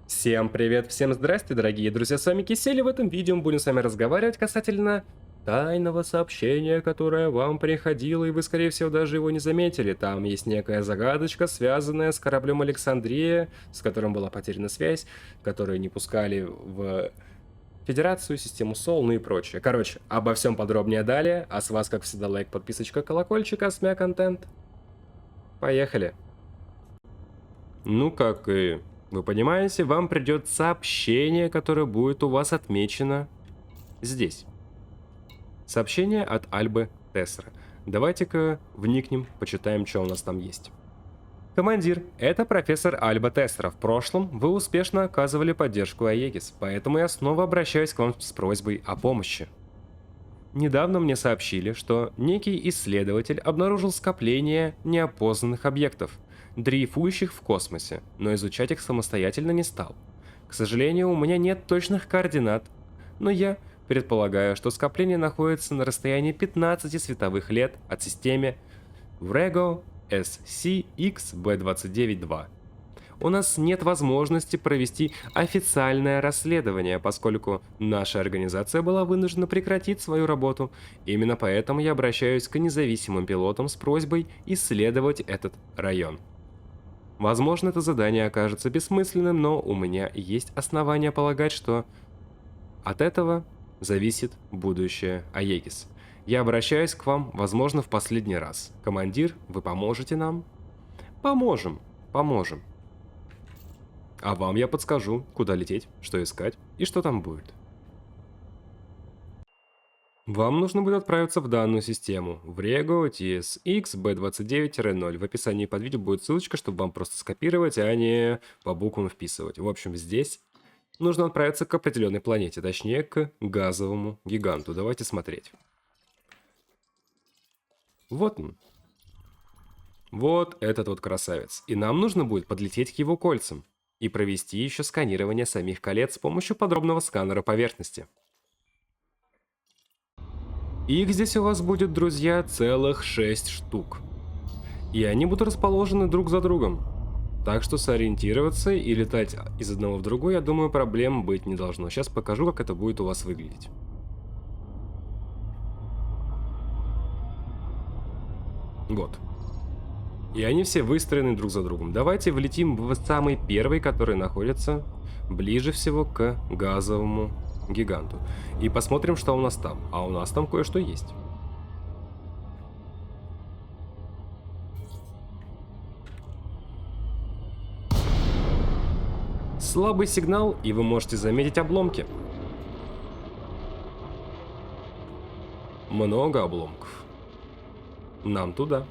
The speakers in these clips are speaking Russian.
Всем привет, всем здрасте, дорогие друзья, с вами Кисель, и в этом видео мы будем с вами разговаривать касательно тайного сообщения, которое вам приходило, и вы, скорее всего, даже его не заметили. Там есть некая загадочка, связанная с кораблем Александрия, с которым была потеряна связь, которую не пускали в Федерацию, систему Сол, ну и прочее. Короче, обо всем подробнее далее, а с вас, как всегда, лайк, подписочка, колокольчик, а с меня контент. Поехали. Ну, как и вы понимаете, вам придет сообщение, которое будет у вас отмечено здесь. Сообщение от Альбы Тессера. Давайте-ка вникнем, почитаем, что у нас там есть. Командир, это профессор Альба Тессера. В прошлом вы успешно оказывали поддержку Аегис, поэтому я снова обращаюсь к вам с просьбой о помощи. Недавно мне сообщили, что некий исследователь обнаружил скопление неопознанных объектов, дрейфующих в космосе, но изучать их самостоятельно не стал. К сожалению, у меня нет точных координат, но я предполагаю, что скопление находится на расстоянии 15 световых лет от системы Vrego SCX-B29-2. У нас нет возможности провести официальное расследование, поскольку наша организация была вынуждена прекратить свою работу. Именно поэтому я обращаюсь к независимым пилотам с просьбой исследовать этот район. Возможно, это задание окажется бессмысленным, но у меня есть основания полагать, что от этого зависит будущее Аегис. Я обращаюсь к вам, возможно, в последний раз. Командир, вы поможете нам? Поможем. А вам я подскажу, куда лететь, что искать и что там будет. Вам нужно будет отправиться в данную систему, в Rego TSX B29-0. В описании под видео будет ссылочка, чтобы вам просто скопировать, а не по буквам вписывать. В общем, здесь нужно отправиться к определенной планете, точнее к газовому гиганту. Давайте смотреть. Вот он. Вот этот вот красавец. И нам нужно будет подлететь к его кольцам и провести еще сканирование самих колец с помощью подробного сканера поверхности. Их здесь у вас будет, друзья, целых 6 штук. И они будут расположены друг за другом. Так что сориентироваться и летать из одного в другой, я думаю, проблем быть не должно. Сейчас покажу, как это будет у вас выглядеть. Вот. И они все выстроены друг за другом. Давайте влетим в самый первый, который находится ближе всего к газовому гиганту. И посмотрим, что у нас там. А у нас там кое-что есть. Слабый сигнал, и вы можете заметить обломки. Много обломков. Нам туда.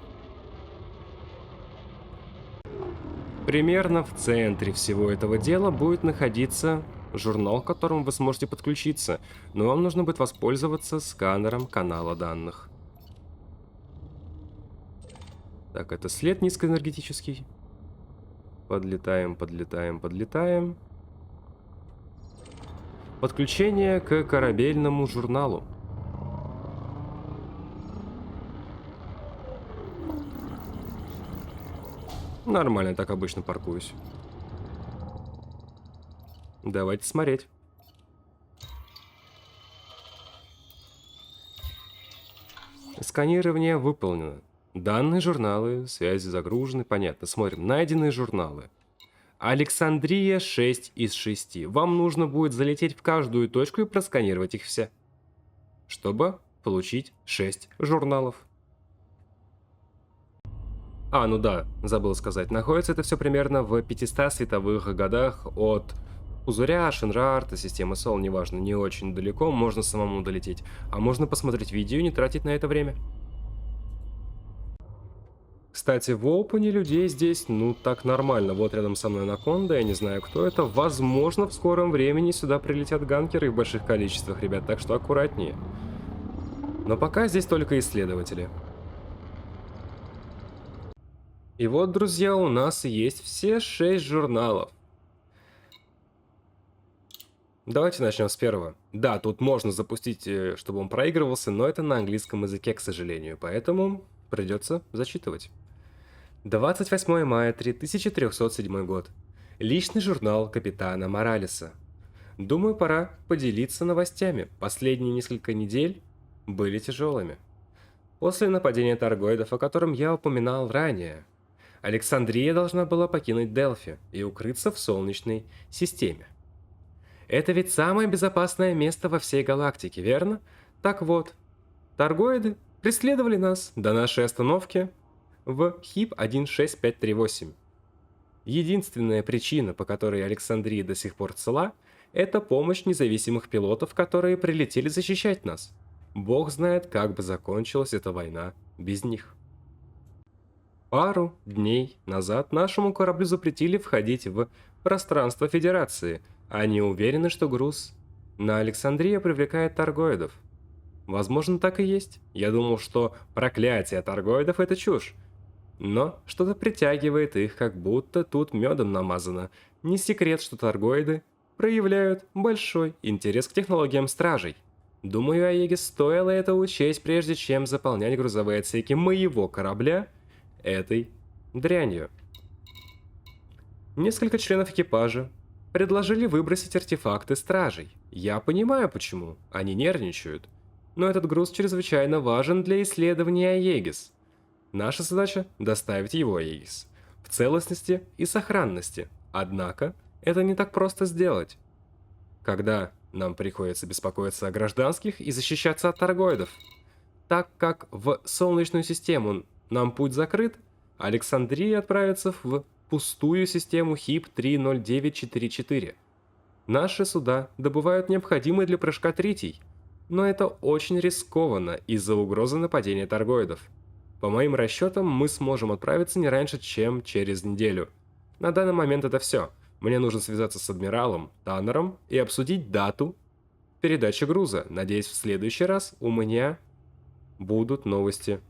Примерно в центре всего этого дела будет находиться журнал, к которому вы сможете подключиться, но вам нужно будет воспользоваться сканером канала данных. Так, это след низкоэнергетический. Подлетаем. Подключение к корабельному журналу. Нормально, так обычно паркуюсь. Давайте смотреть. Сканирование выполнено. Данные журналы, связи загружены, понятно. Смотрим, найденные журналы. Александрия 6 из 6. Вам нужно будет залететь в каждую точку и просканировать их все, чтобы получить 6 журналов. Ну да, забыл сказать. Находится это все примерно в 500 световых годах от Пузыря, Шенрарта, системы Сол, неважно, не очень далеко, можно самому долететь. А можно посмотреть видео и не тратить на это время. Кстати, в опене людей здесь, ну, так нормально. Вот рядом со мной Анаконда, я не знаю, кто это. Возможно, в скором времени сюда прилетят ганкеры в больших количествах, ребят, так что аккуратнее. Но пока здесь только исследователи. И вот, друзья, у нас есть все 6 журналов. Давайте начнем с первого. Да, тут можно запустить, чтобы он проигрывался, но это на английском языке, к сожалению, поэтому придется зачитывать. 28 мая 3307 год. Личный журнал капитана Моралеса. Думаю, пора поделиться новостями. Последние несколько недель были тяжелыми. После нападения торгоидов, о котором я упоминал ранее, Александрия должна была покинуть Делфи и укрыться в Солнечной системе. Это ведь самое безопасное место во всей галактике, верно? Так вот, торгоиды преследовали нас до нашей остановки в ХИП 16538. Единственная причина, по которой Александрия до сих пор цела, это помощь независимых пилотов, которые прилетели защищать нас. Бог знает, как бы закончилась эта война без них. Пару дней назад нашему кораблю запретили входить в пространство Федерации. Они уверены, что груз на Александрия привлекает торгоидов. Возможно, так и есть. Я думал, что проклятие торгоидов — это чушь. Но что-то притягивает их, как будто тут медом намазано. Не секрет, что торгоиды проявляют большой интерес к технологиям стражей. Думаю, Аегис стоило это учесть, прежде чем заполнять грузовые отсеки моего корабля этой дрянью. Несколько членов экипажа предложили выбросить артефакты стражей. Я понимаю, почему. Они нервничают. Но этот груз чрезвычайно важен для исследования Аегис. Наша задача – доставить его Аегис в целостности и сохранности. Однако, это не так просто сделать. Когда нам приходится беспокоиться о гражданских и защищаться от торгоидов. Так как в Солнечную систему нам путь закрыт, Александрия отправится в пустую систему ХИП 30944. Наши суда добывают необходимый для прыжка третий, но это очень рискованно из-за угрозы нападения торгоидов. По моим расчетам, мы сможем отправиться не раньше, чем через неделю. На данный момент это все. Мне нужно связаться с адмиралом Таннером и обсудить дату передачи груза. Надеюсь, в следующий раз у меня будут новости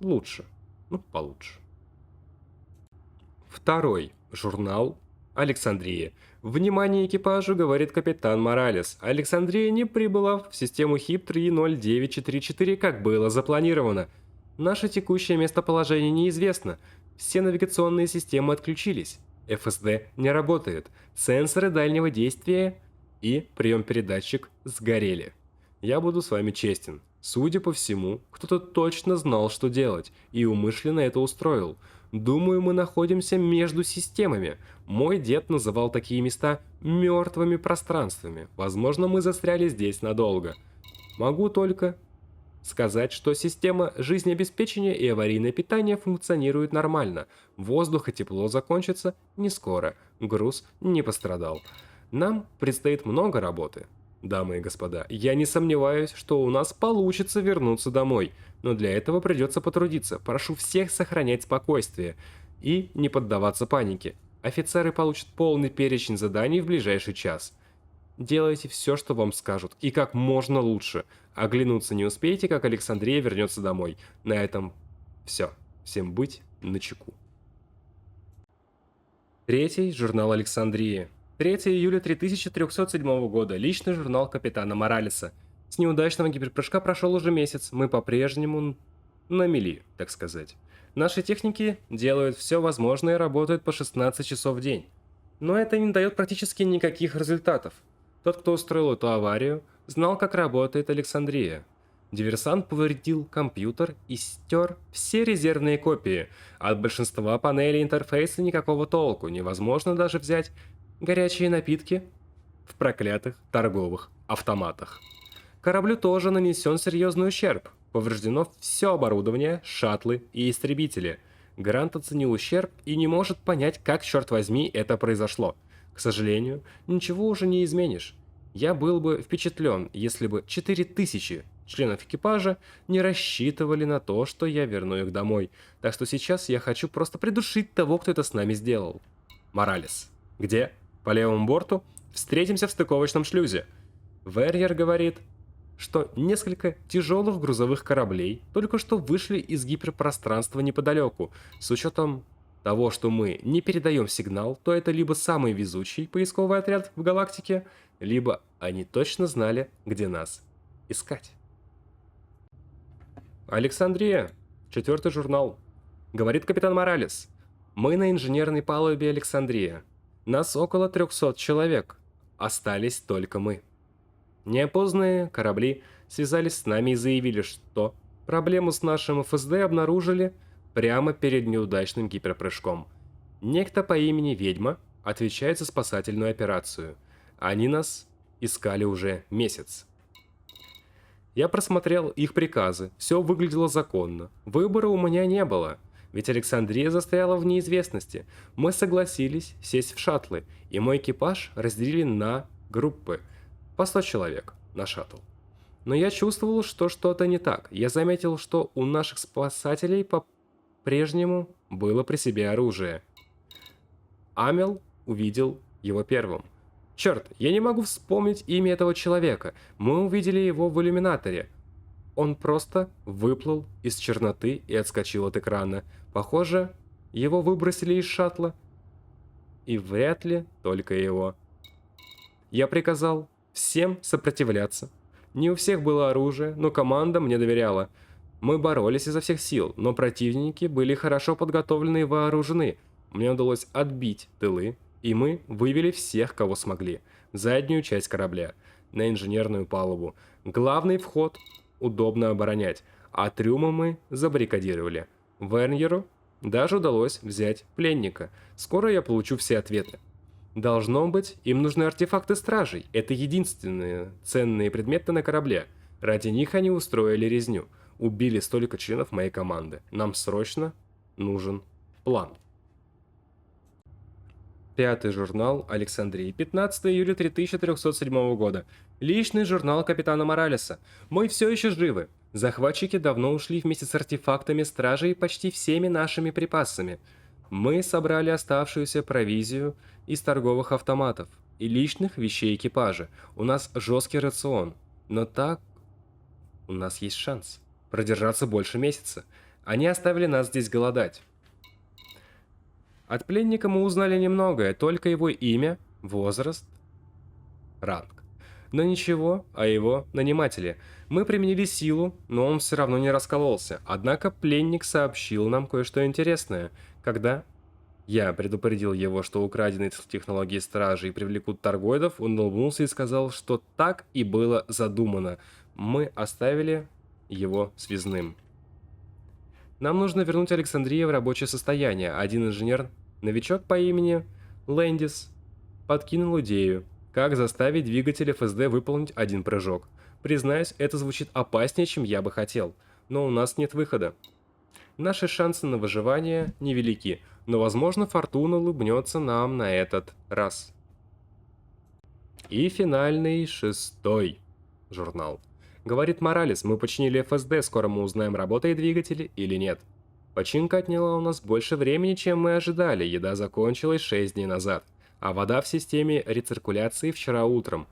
лучше. Ну, получше. Второй журнал Александрия. Внимание экипажу, говорит капитан Моралес. Александрия не прибыла в систему ХИП 30944, как было запланировано. Наше текущее местоположение неизвестно. Все навигационные системы отключились. ФСД не работает. Сенсоры дальнего действия и прием-передатчик сгорели. Я буду с вами честен. Судя по всему, кто-то точно знал, что делать, и умышленно это устроил. Думаю, мы находимся между системами. Мой дед называл такие места мертвыми пространствами. Возможно, мы застряли здесь надолго. Могу только сказать, что система жизнеобеспечения и аварийное питание функционируют нормально. Воздух и тепло закончатся не скоро. Груз не пострадал. Нам предстоит много работы. Дамы и господа, я не сомневаюсь, что у нас получится вернуться домой, но для этого придется потрудиться. Прошу всех сохранять спокойствие и не поддаваться панике. Офицеры получат полный перечень заданий в ближайший час. Делайте все, что вам скажут, и как можно лучше. Оглянуться не успеете, как Александрия вернется домой. На этом все. Всем быть начеку. Третий журнал Александрии. 3 июля 3307 года. Личный журнал капитана Моралеса. С неудачного гиперпрыжка прошел уже месяц. Мы по-прежнему на мели, так сказать. Наши техники делают все возможное и работают по 16 часов в день. Но это не дает практически никаких результатов. Тот, кто устроил эту аварию, знал, как работает Александрия. Диверсант повредил компьютер и стер все резервные копии. От большинства панелей интерфейса никакого толку. Невозможно даже взять горячие напитки в проклятых торговых автоматах. Кораблю тоже нанесен серьезный ущерб. Повреждено все оборудование, шаттлы и истребители. Грант оценил ущерб и не может понять, как, черт возьми, это произошло. К сожалению, ничего уже не изменишь. Я был бы впечатлен, если бы 4000 членов экипажа не рассчитывали на то, что я верну их домой. Так что сейчас я хочу просто придушить того, кто это с нами сделал. Моралес. Где? По левому борту? Встретимся в стыковочном шлюзе. Верьер говорит, что несколько тяжелых грузовых кораблей только что вышли из гиперпространства неподалеку. С учетом того, что мы не передаем сигнал, то это либо самый везучий поисковый отряд в галактике, либо они точно знали, где нас искать. Александрия. 4 журнал. Говорит капитан Моралес. Мы на инженерной палубе Александрия. Нас около 300 человек. Остались только мы. Неопознанные корабли связались с нами и заявили, что проблему с нашим ФСД обнаружили прямо перед неудачным гиперпрыжком. Некто по имени Ведьма отвечает за спасательную операцию. Они нас искали уже месяц. Я просмотрел их приказы, все выглядело законно. Выбора у меня не было, ведь Александрия застряла в неизвестности. Мы согласились сесть в шаттлы, и мой экипаж разделили на группы по 100 человек на шаттл. Но я чувствовал, что что-то не так. Я заметил, что у наших спасателей по-прежнему было при себе оружие. Амел увидел его первым. Черт, я не могу вспомнить имя этого человека. Мы увидели его в иллюминаторе. Он просто выплыл из черноты и отскочил от экрана. Похоже, его выбросили из шаттла. И вряд ли только его. Я приказал всем сопротивляться. Не у всех было оружие, но команда мне доверяла. Мы боролись изо всех сил, но противники были хорошо подготовлены и вооружены. Мне удалось отбить тылы, и мы вывели всех, кого смогли, в заднюю часть корабля, на инженерную палубу. Главный вход удобно оборонять, а трюмы мы забаррикадировали. Верньеру даже удалось взять пленника. Скоро я получу все ответы. Должно быть, им нужны артефакты стражей. Это единственные ценные предметы на корабле. Ради них они устроили резню. Убили столько членов моей команды. Нам срочно нужен план. Пятый журнал Александрии, 15 июля 3307 года. Личный журнал капитана Моралеса. Мы все еще живы. Захватчики давно ушли вместе с артефактами стражей и почти всеми нашими припасами. Мы собрали оставшуюся провизию из торговых автоматов и личных вещей экипажа. У нас жесткий рацион, но так у нас есть шанс продержаться больше месяца. Они оставили нас здесь голодать. От пленника мы узнали немногое, только его имя, возраст, ранг. Но ничего о его нанимателе. Мы применили силу, но он все равно не раскололся. Однако пленник сообщил нам кое-что интересное. Когда я предупредил его, что украденные технологии стражей привлекут торгоидов, он улыбнулся и сказал, что так и было задумано. Мы оставили его связным. Нам нужно вернуть Александрию в рабочее состояние. Один инженер-новичок по имени Лэндис подкинул идею, как заставить двигатель ФСД выполнить один прыжок. Признаюсь, это звучит опаснее, чем я бы хотел, но у нас нет выхода. Наши шансы на выживание невелики, но, возможно, фортуна улыбнется нам на этот раз. И финальный, 6-й журнал. Говорит Моралес, мы починили ФСД, скоро мы узнаем, работает двигатель или нет. Починка отняла у нас больше времени, чем мы ожидали, еда закончилась 6 дней назад, а вода в системе рециркуляции вчера утром.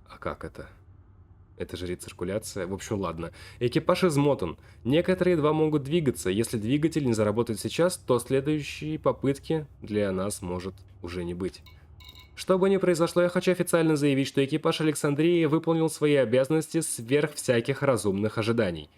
А как это? Это же рециркуляция. В общем, ладно. Экипаж измотан. Некоторые едва могут двигаться. Если двигатель не заработает сейчас, то следующей попытки для нас может уже не быть. Что бы ни произошло, я хочу официально заявить, что экипаж Александрии выполнил свои обязанности сверх всяких разумных ожиданий.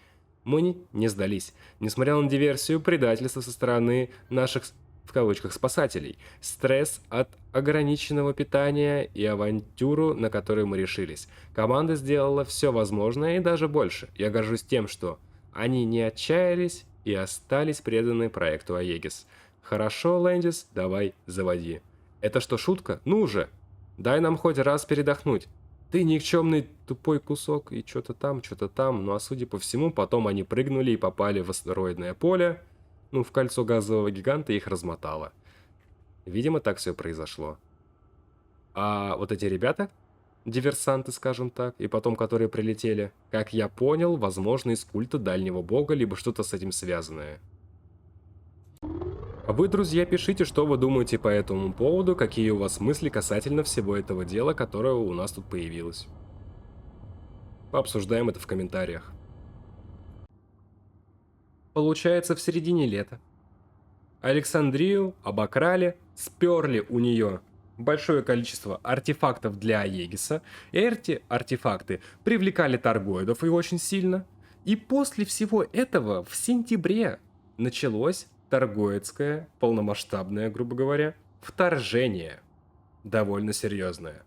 Мы не сдались, несмотря на диверсию, предательство со стороны наших, в кавычках, спасателей, стресс от ограниченного питания и авантюру, на которую мы решились. Команда сделала все возможное и даже больше. Я горжусь тем, что они не отчаялись и остались преданы проекту Аегис. Хорошо, Лэндис, давай заводи. Это что, шутка? Ну уже! Дай нам хоть раз передохнуть. Ты никчемный тупой кусок и что-то там. Ну а судя по всему, потом они прыгнули и попали в астероидное поле. Ну, в кольцо газового гиганта их размотало. Видимо, так все произошло. А вот эти ребята, диверсанты, скажем так, и потом которые прилетели, как я понял, возможно, из культа дальнего бога, либо что-то с этим связанное. А вы, друзья, пишите, что вы думаете по этому поводу, какие у вас мысли касательно всего этого дела, которое у нас тут появилось. Пообсуждаем это в комментариях. Получается, в середине лета Александрию обокрали, сперли у нее большое количество артефактов для Аегиса. Эти артефакты привлекали торгоидов и очень сильно. И после всего этого в сентябре началось торгоидское, полномасштабное, грубо говоря, вторжение довольно серьезное.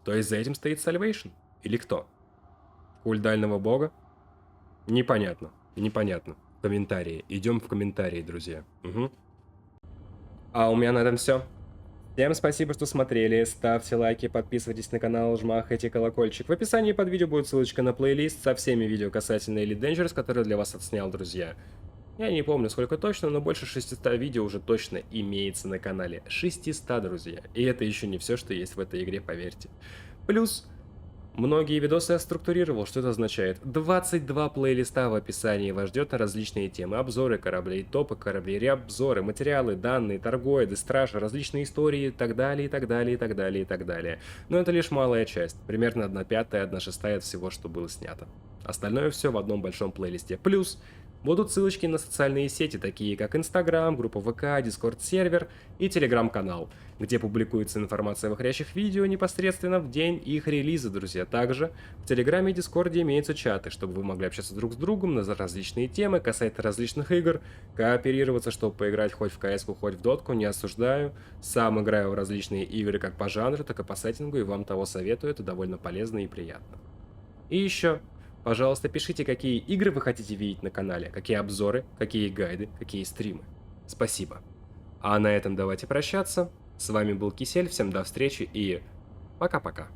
То есть за этим стоит Salvation? Или кто? Культ дальнего бога? Непонятно. Непонятно. Комментарии. Идем в комментарии, друзья. Угу. А у меня на этом все. Всем спасибо, что смотрели. Ставьте лайки, подписывайтесь на канал, жмахайте колокольчик. В описании под видео будет ссылочка на плейлист со всеми видео касательно Elite Dangerous, которые для вас отснял, друзья. Я не помню, сколько точно, но больше 600 видео уже точно имеется на канале. 600, друзья. И это еще не все, что есть в этой игре, поверьте. Плюс, многие видосы я структурировал. Что это означает? 22 плейлиста в описании вас ждет на различные темы. Обзоры кораблей, топы кораблей, реобзоры, материалы, данные, торгоиды, стражи, различные истории и так далее, и так далее, и так далее, и так далее. Но это лишь малая часть. Примерно 1/5, 1/6 от всего, что было снято. Остальное все в одном большом плейлисте. Плюс, будут ссылочки на социальные сети, такие как Instagram, группа ВК, Discord сервер и Telegram-канал, где публикуется информация о выходящих видео непосредственно в день их релиза, друзья. Также в Телеграме и Дискорде имеются чаты, чтобы вы могли общаться друг с другом на различные темы, касательно различных игр, кооперироваться, чтобы поиграть хоть в CS-ку, хоть в дотку, не осуждаю. Сам играю в различные игры как по жанру, так и по сеттингу, и вам того советую, это довольно полезно и приятно. И еще, пожалуйста, пишите, какие игры вы хотите видеть на канале, какие обзоры, какие гайды, какие стримы. Спасибо. А на этом давайте прощаться. С вами был Кисель, всем до встречи и пока-пока.